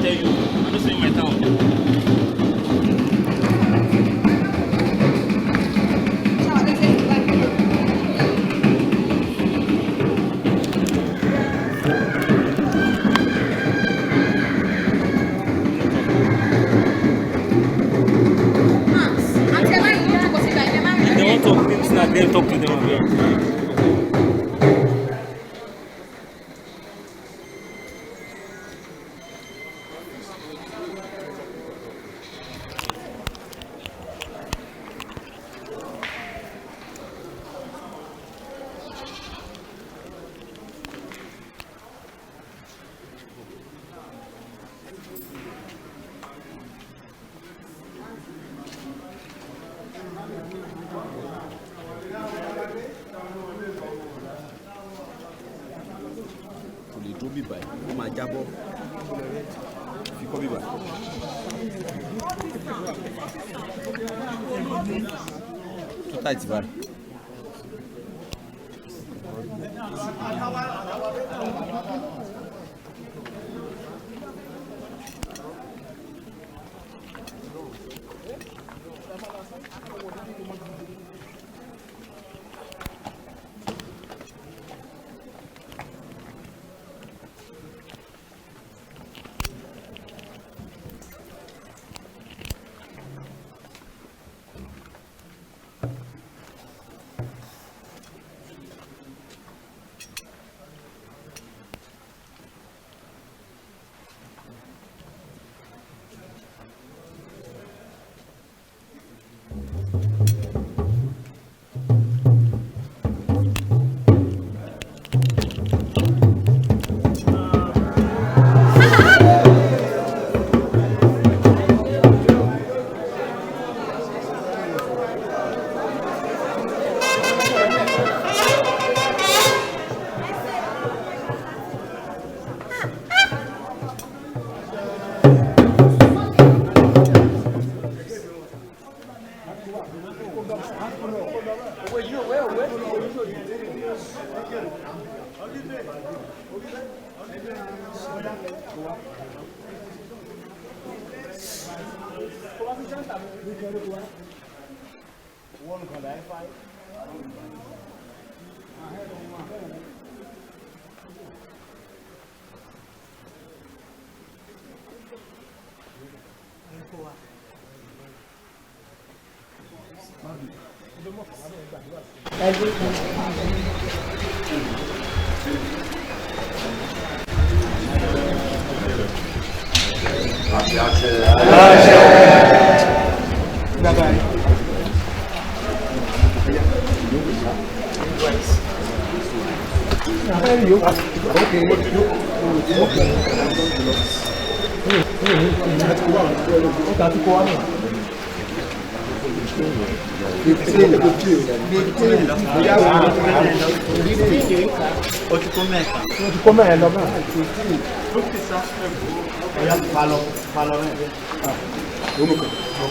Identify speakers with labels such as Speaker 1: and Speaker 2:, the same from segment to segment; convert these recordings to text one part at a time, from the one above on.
Speaker 1: tell you. I'm just in my town. They want to talk things now, they talk to them again.
Speaker 2: Tight, bro.
Speaker 3: Com'è?
Speaker 1: Tutti sa.
Speaker 3: Fallo. Comunque, lo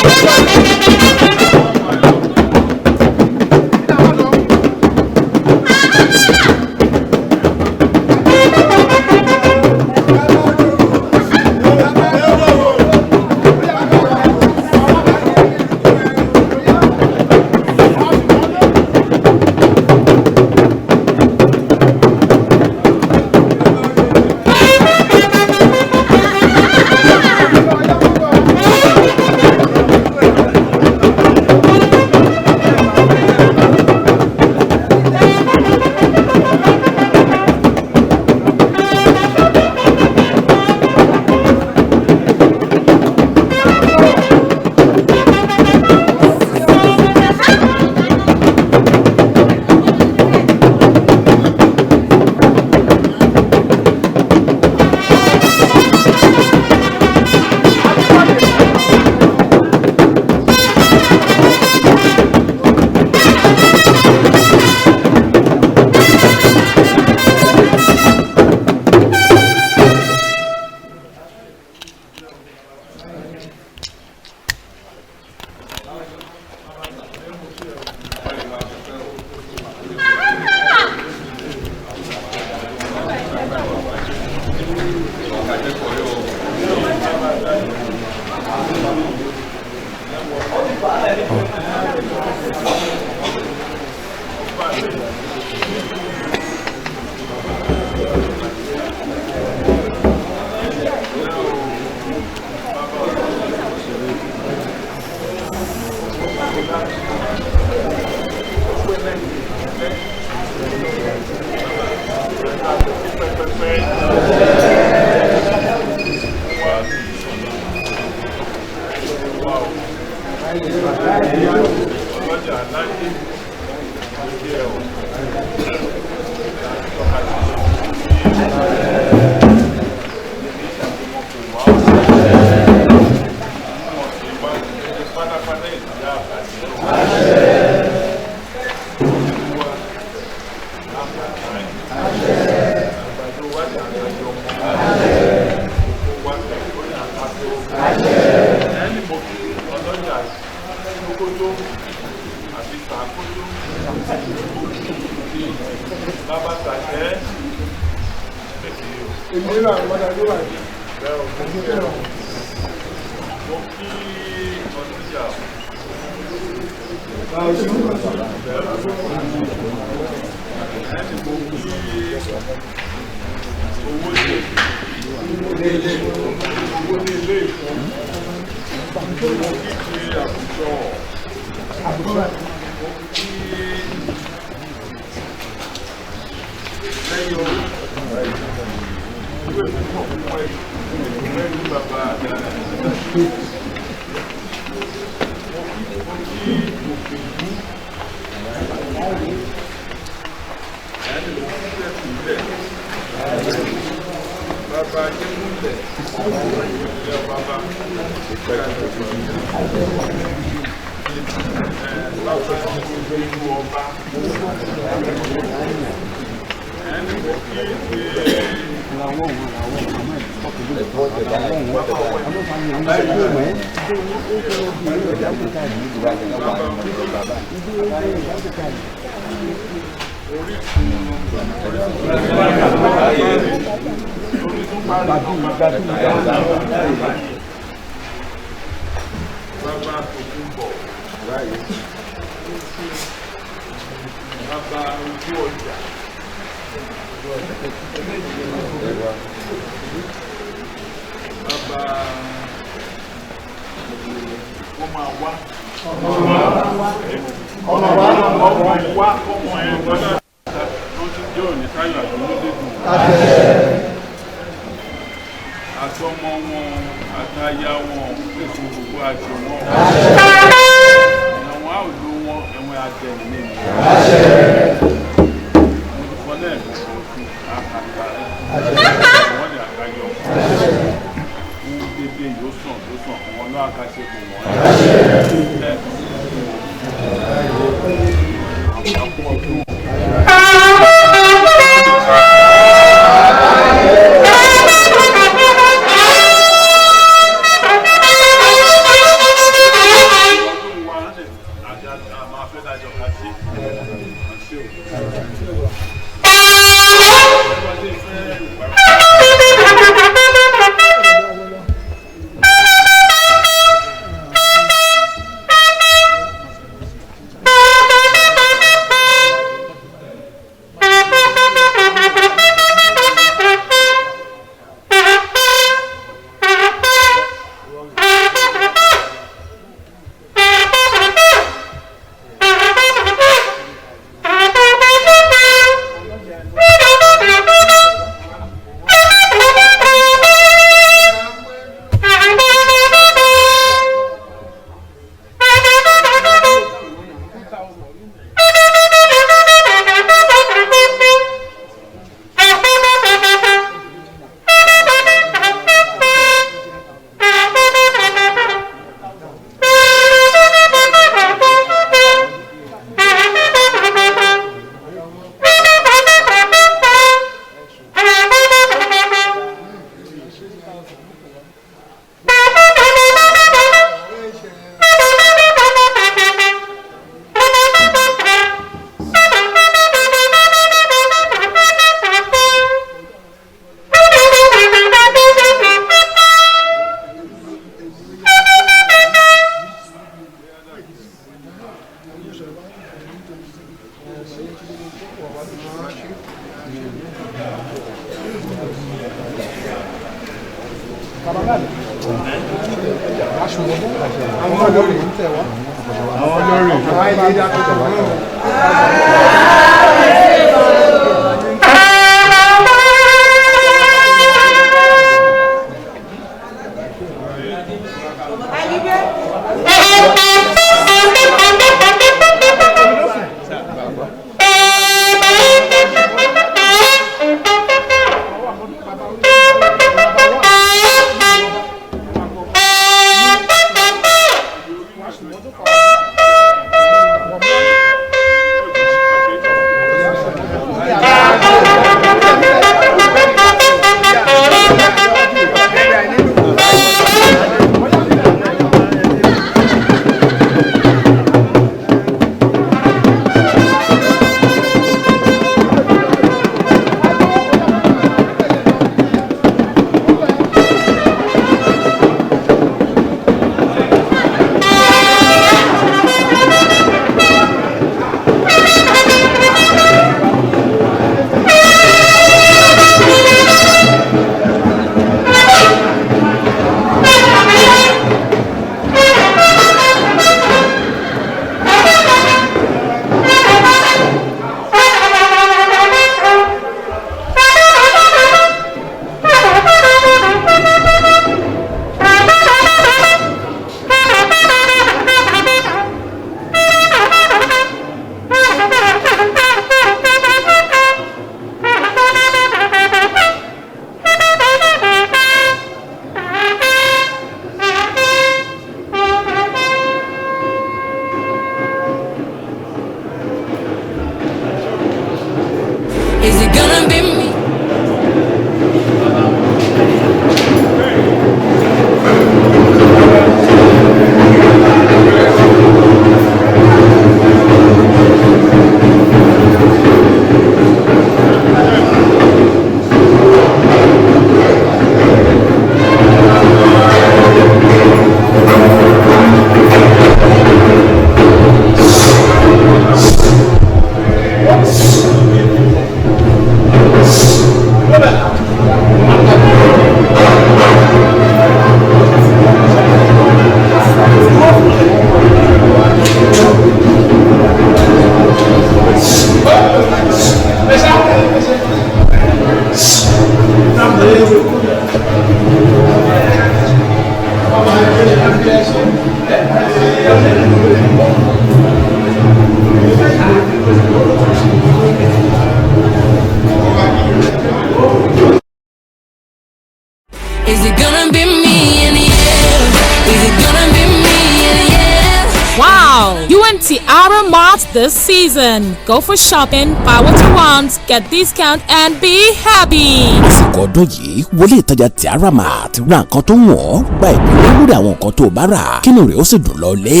Speaker 4: Is it gonna be me in the end? Is it gonna be me in the end?
Speaker 5: Wow! UNT Ara Mart this season. Go for shopping, buy what you want, get discount and be happy.
Speaker 6: Àsìkò ọdún yìí wọlé ìtajà ti Ara Mart ra nǹkan tó wọ̀n gba ìpínlẹ̀ lórí àwọn nǹkan tó bá rà kínú rẹ̀ ó sì dùn lọ lé.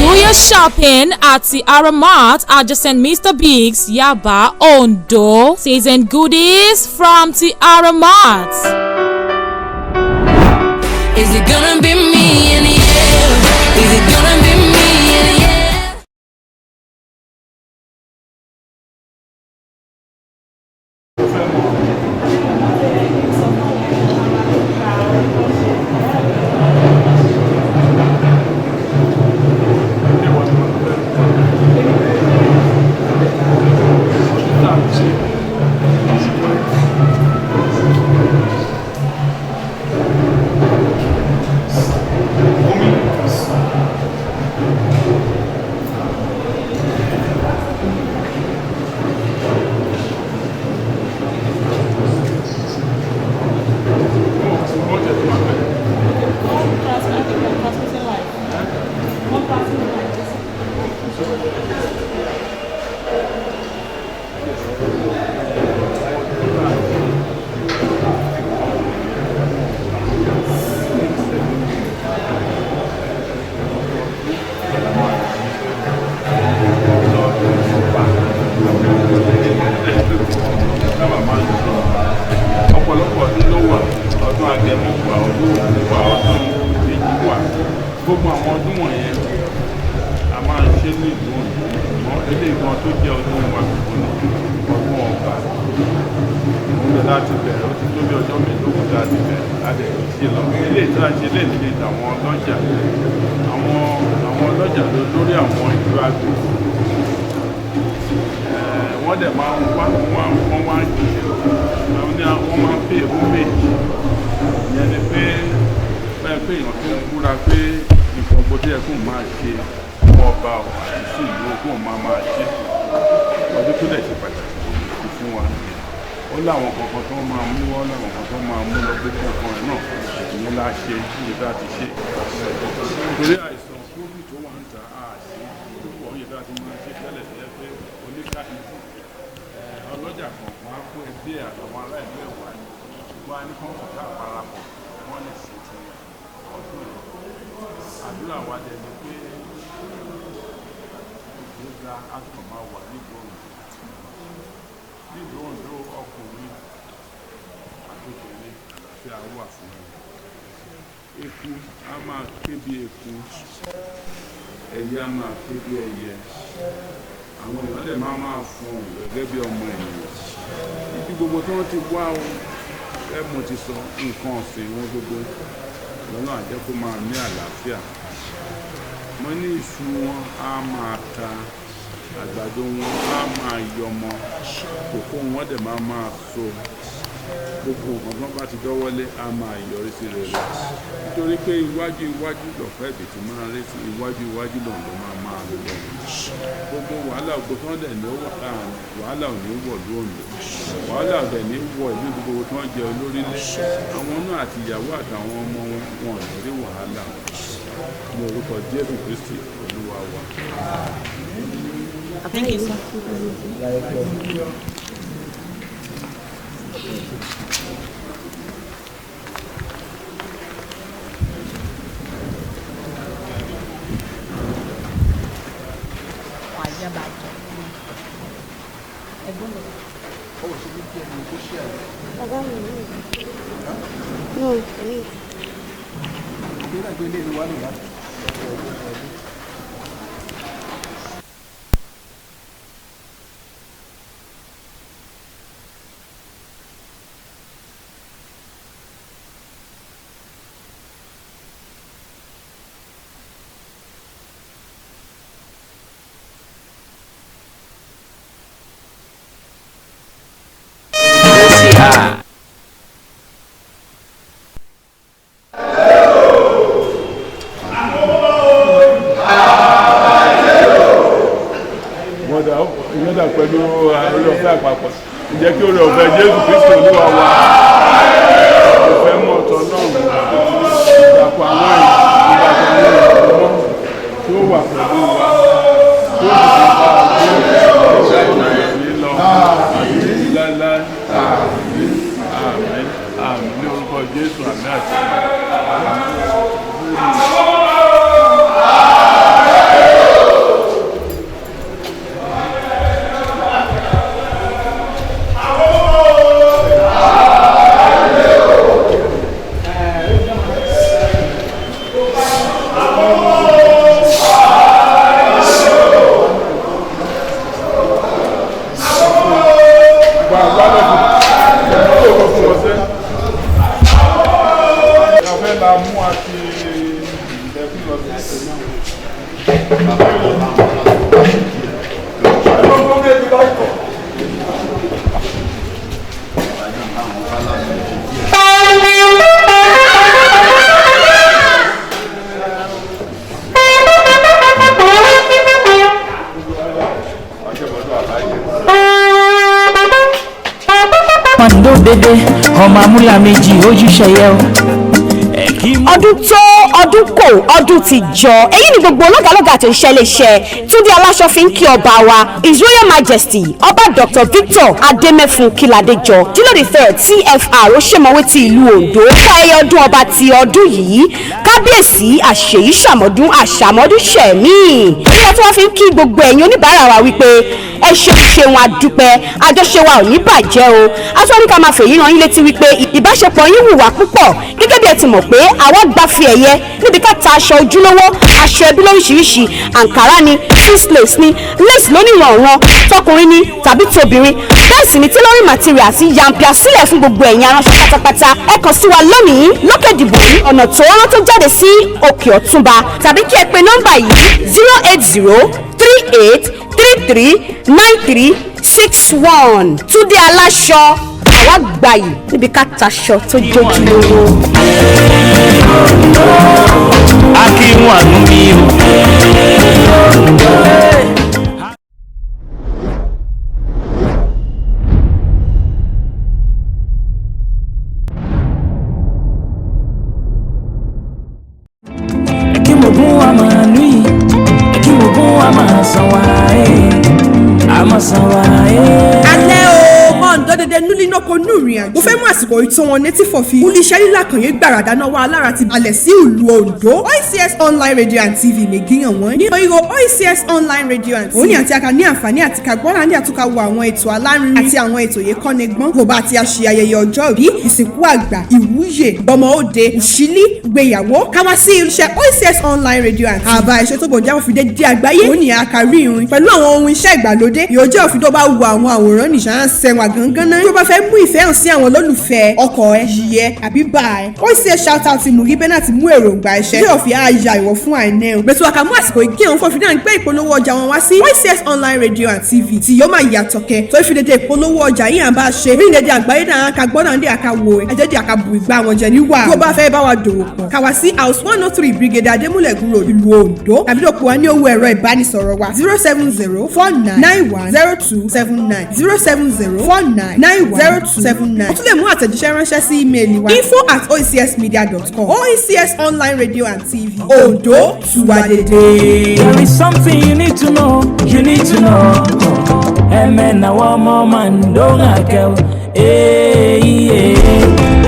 Speaker 5: Do your shopping at the Ara Mart adjacent Mr. Biggs, Yaba, Ondo. Season goodies from the Ara Mart.
Speaker 4: Is it gonna be me in the end? Is it gonna be me in the end?
Speaker 7: Gbogbo àwọn ọdún wọ̀nyẹn a máa ń ṣe ní ìlú òyìnbó ilé ìgbọ́n tó jẹ́ ọdún wa gbogbo ní ọdún ọba òun lè láti bẹ̀rẹ̀ ó ti tó bí ọjọ́ mélòó láti bẹ̀rẹ̀ láti ṣe lọ ilé ìtura ṣe lè nílé àwọn ọlọ́jà àwọn ọlọ́jà lórí àwọn ìlú agbègbè wọ́n dẹ̀ máa ń wá wọ́n máa ń pè homage ìyẹn ni pé èèyàn tó ń búra pé nǹkan gbogbo tí ẹ kò máa ṣe fún ọba àti sí ìlú ogún máa ṣe ọdún tó dẹ̀ ṣe pàtàkì fún wa ó láwọn kankan tó máa mú wọ́n láwọn kankan tó máa mú lọ gbé kankan rẹ̀ náà ìyẹn la ṣe níbi tá a ti ṣe nítorí àìsàn covid tó wà ń ta àṣẹ púpọ̀ yìí tá a ti máa ṣe tẹ́lẹ̀ tẹ́lẹ̀ pé oníkàlù ọlọ́jà kọ̀ọ̀kan á kó ẹgbẹ́ àtàwọn ará ìlú ẹ̀wà ni wọ́n á ní kọ́ńtà àparapọ̀ wọ́n lè ṣe ti ọdún yìí àdúrà wa dẹ̀ ni pé ìgbéga àtọ̀ máa wà nílùú Oǹdó ọkùnrin àtòkùnrin àti àwọ̀ àfihàn eku á máa ké bí eku ẹyẹ á máa ké bí ẹyẹ àwọn èèyàn lè máa fún gẹ́gẹ́ bí ọmọ ènìyàn ibi gbogbo tí wọ́n ti wá o mo ti sọ nǹkan ọ̀sìn wọn gbogbo lọ́nà àjẹ́ kó máa ní àlàáfíà mo ní iṣu wọn á máa ta àgbàdo wọn á máa yọmọ kòkó wọn dẹ̀ máa so gbogbo nǹkan tó bá ti dọ́wọ́lé á máa yọrí sí rere nítorí pé iwájú lọ̀pẹ́ ìbìtì máa rí sí iwájú lọ́n ló máa lọ gbogbo wàhálà ògbó tó ń dẹ̀ ní wàhálà ò ní wọ̀ lóòrùn wàhálà ò dẹ̀ ní wọ̀ ìlú gbogbo tó ń jẹ olórílẹ̀ àwọn náà àti ìyàwó àtàwọn ọmọ wọn ò ní wàhálà ní orúkọ Jésù Kristi Olúwa wa.
Speaker 5: Thank you, sir.
Speaker 7: ìyọ́dà pẹ̀lú orí ọ̀fẹ́ àpapọ̀ ìjẹ́ kí orí ọ̀fẹ́ Jésù Kristi Olúwa wa ìfẹ́ mọ́ ọ̀tọ̀ náà ìdàpọ̀ àwọn ọmọ tí ó wà pẹ̀lú wa tí ó sì bá lọ láíláí àmín ní orúkọ Jésù àmín àti
Speaker 8: dédé ọmọ amúlà méjì ojúṣe yẹ o.
Speaker 9: ọdún tó ọdún kò ọdún ti jọ èyí ni gbogbo lọ́gàlọ́gà àti òṣìṣẹ́ iléeṣẹ́ Túndé Aláṣọ fi ń kí ọba wa His Royal Majesty ọba Dr. Victor Adémẹ́fun Kíládéjọ Jílódìfẹ́ TFR Òṣèmọ̀wé ti ìlú Oǹdó káyọ̀ ọdún ọba ti ọdún yìí kábíyèsí àṣeyí ṣàmọ́dún àṣàmọ́dún ṣẹ̀mí nígbà tí wọ́n fi ń kí gbogbo ẹ̀yin oníbàárà wa wípé ẹ ṣeun àdúpẹ́ àjọṣe wa ò ní bàjẹ́ o aṣọ́rí ká máa fèyí rán yín létí wípé ìbáṣepọ̀ yín wùwà púpọ̀ gẹ́gẹ́ bí ẹ ti mọ̀ pé àwa gba fi ẹ̀yẹ níbi ká ta aṣọ ojúlówó aṣọ ẹbí lóríṣiríṣi àǹkárá ni six lace ni lace lónìrànràn tọkùnrin ni tàbí tobìnrin bẹ́ẹ̀ sì ni tailoring material àti yampia sílẹ̀ fún gbogbo ẹ̀yin aránṣọ pátápátá ẹ kàn sí wa lónìí lókè dìbò ní ọ̀nà tóóró tó jáde sí òkè ọ̀túnba tàbí kí ẹ pe nọ́mbà yìí 08038339361 Túndé Aláṣọ àwa gbàyè níbi ká taṣọ tó jójúlówó.
Speaker 8: akínwó àánú mi o.
Speaker 10: alẹ́ o mọ̀ọ́dọ́ dédé núlí náà kò nú ìrìn àjò. mo fẹ́ mú àsìkò yìí tó wọn létí fọ̀fin. olùṣẹ́ lílà kan yẹn gbàràdà náà wá alára ti balẹ̀ sí ìlú Oǹdó. OECS online radio and TV mègíyàn wọ́n ní oyinbo OECS online radio and TV. òun ni àti aka ní àǹfààní àti kagbọ́nà ní àtúkà wo àwọn ètò alárinrin àti àwọn ètò yìí kọ́ni gbọ́n. gbogbo àti àṣe ayẹyẹ ọjọ́ ìbí ìsìnkú àgbà ìwúyè gbọmọ òde òṣìlí gbéyàwó káwá sí iléeṣẹ́ OECS online radio and TV. àbá iṣẹ́ tó bòjá òfin dé di àgbáyé. òun ni àkàrí irin pẹ̀lú àwọn ohun iṣẹ́ ìgbàlódé yóò jẹ́ òfin tó bá wo àwọn àwòrán nìṣàn sẹ́wà gangan náà. tó bá fẹ́ mú ìfẹ́ hàn sí àwọn olólùfẹ́ ọkọ ẹ yíyẹ àbí bá ẹ. OECS shout out ti Mugibe náà ti mú èròǹgbà ẹ̀ṣẹ́. yóò fi àyà ìwọ̀ fún àìní ẹ̀. gbèsè àkàmú àsìkò ìgé òun fọ́fin náà ń gbé ìpolówó ọjà wọn wá sí OECS online radio and TV tí yóò máa yàtọ̀ kẹ́ tó fi dédé ìpolówó ọjà yìí à ń bá ṣe. bí dédé àgbáyé náà ká gbọ́dọ̀ ń dé àkàwò ẹ̀ ẹ̀jẹ̀ dé àkàbù ìgbà wọn jẹ níwà. tó bá fẹ́ bá wa dòwò pọ̀ káwa sí house 103 Brigadier Adémúlẹ̀gùn road ìlú Oǹdó tàbí lóko wa ní owó ẹ̀rọ ìbánisọ̀rọ̀ wa 07049910279 07049910279. o tún lè mú àtẹ̀jíṣẹ́ ránṣẹ́ sí ímeèlì wa info@oecsmedia.com. OECS online radio and TV Oǹdó Tuwadede.
Speaker 8: There is something you need to know, you need to know. Ẹ̀mẹ̀ náà ọmọ máa ń dóhùn àkẹ́wò.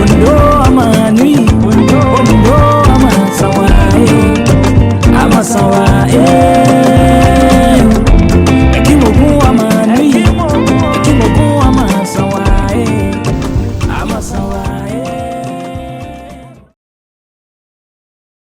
Speaker 8: Oǹdó ọmọ àánú yìí, Oǹdó ọmọ àṣàwà.